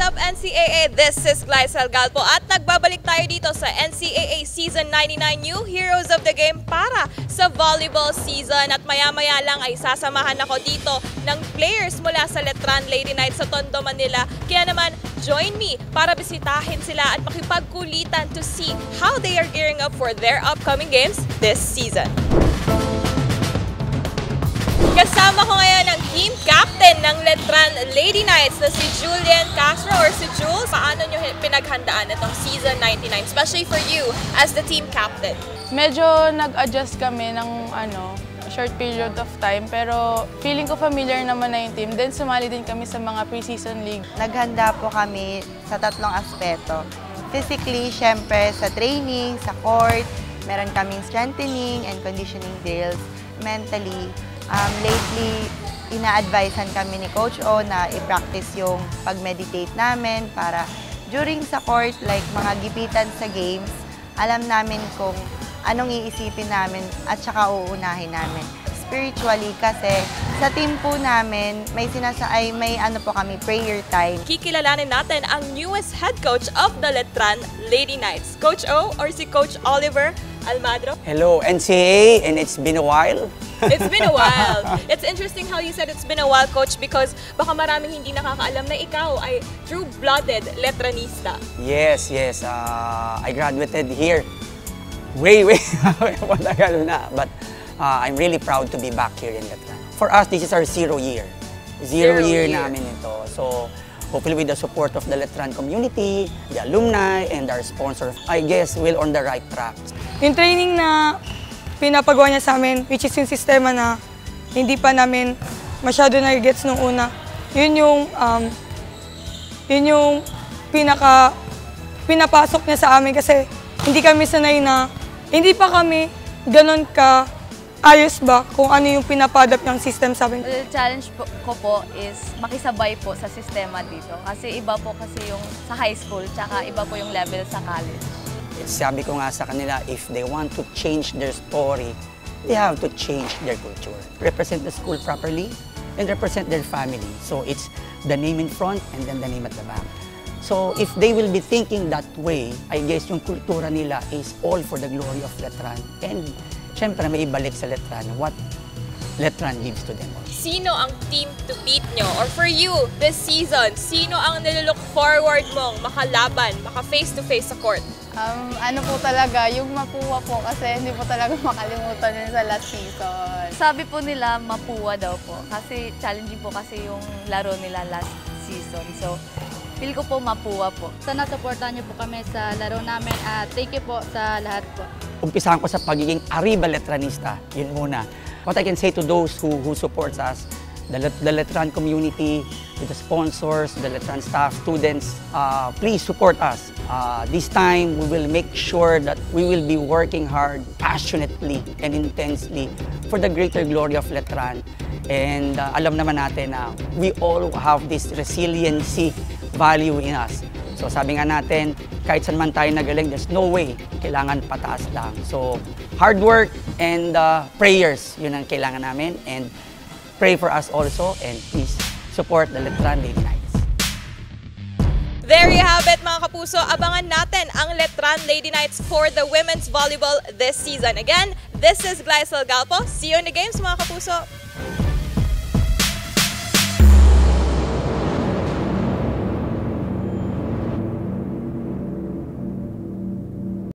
up NCAA? This is Glycel Galpo at nagbabalik tayo dito sa NCAA Season 99 New Heroes of the Game para sa volleyball season. At maya-maya lang ay sasamahan ako dito ng players mula sa Letran Lady Knights sa Tondo, Manila. Kaya naman, join me para bisitahin sila at makipagkulitan to see how they are gearing up for their upcoming games this season. Kasama ko ngayon ang team captain ng Letran Lady Knights na si Julian Castro or si Jules. Paano nyo pinaghandaan itong season 99, especially for you as the team captain? Medyo nag-adjust kami ng short period of time, pero feeling ko familiar naman na yung team. Then sumali din kami sa mga pre-season league. Naghanda po kami sa tatlong aspeto. Physically, syempre sa training, sa court, meron kaming strengthening and conditioning drills. Mentally, lately, ina-advisean kami ni Coach O na i-practice yung pag-meditate namin para during sa court, like mga gipitan sa games, alam namin kung anong iisipin namin at saka uunahin namin. Spiritually kasi sa team po namin, may po kami prayer time. Kikilalanin natin ang newest head coach of the Letran Lady Knights, Coach O or si Coach Oliver Almadro. Hello, NCAA, and it's been a while. It's been a while. It's interesting how you said it's been a while, Coach, because baka maraming hindi nakakaalam na ikaw ay true-blooded Letranista. Yes. I graduated here way matagal na. But I'm really proud to be back here in Letran. For us, this is our 0 year. Zero year namin ito. So, hopefully with the support of the Letran community, the alumni, and our sponsor, I guess we're on the right track. Yung training na pinapagawa niya sa amin, which is yung sistema na hindi pa namin masyado na-gets nung una, yun yung pinapasok niya sa amin kasi hindi kami sanay na, hindi pa kami ganun ka ayos ba kung ano yung pinapadap ng system sa amin. The challenge ko po is makisabay po sa sistema dito kasi iba po kasi yung sa high school tsaka iba po yung level sa college. Sabi ko nga sa kanila, if they want to change their story, they have to change their culture. Represent the school properly and represent their family. So it's the name in front and then the name at the back. So if they will be thinking that way, I guess yung kultura nila is all for the glory of Letran. And syempre may ibalik sa Letran what Letran gives to them. Sino ang team to beat nyo? Or for you, this season, sino ang nilook forward mong makalaban, maka face-to-face sa court? Ano po talaga, yung Mapua po kasi hindi po talaga makalimutan yun sa last season. Sabi po nila Mapua daw po kasi challenging po kasi yung laro nila last season. So, feel ko po Mapua po. Sana supportan niyo po kami sa laro namin at thank you po sa lahat po. Umpisahan ko sa pagiging Arriba Letranista, yun muna. What I can say to those who supports us, the Letran community, with the sponsors, the Letran staff, students, please support us. This time, we will make sure that we will be working hard, passionately and intensely for the greater glory of Letran. And alam naman natin na we all have this resiliency value in us. So sabi nga natin, kahit saan man tayo nagaling, there's no way, kailangan pataas lang. So hard work and prayers, yun ang kailangan namin. And pray for us also and please support the Letran Lady Knights. There you have it, mga kapuso. Abangan natin ang Letran Lady Knights for the women's volleyball this season. Again, this is Glycel Galpo. See you in the games, mga kapuso.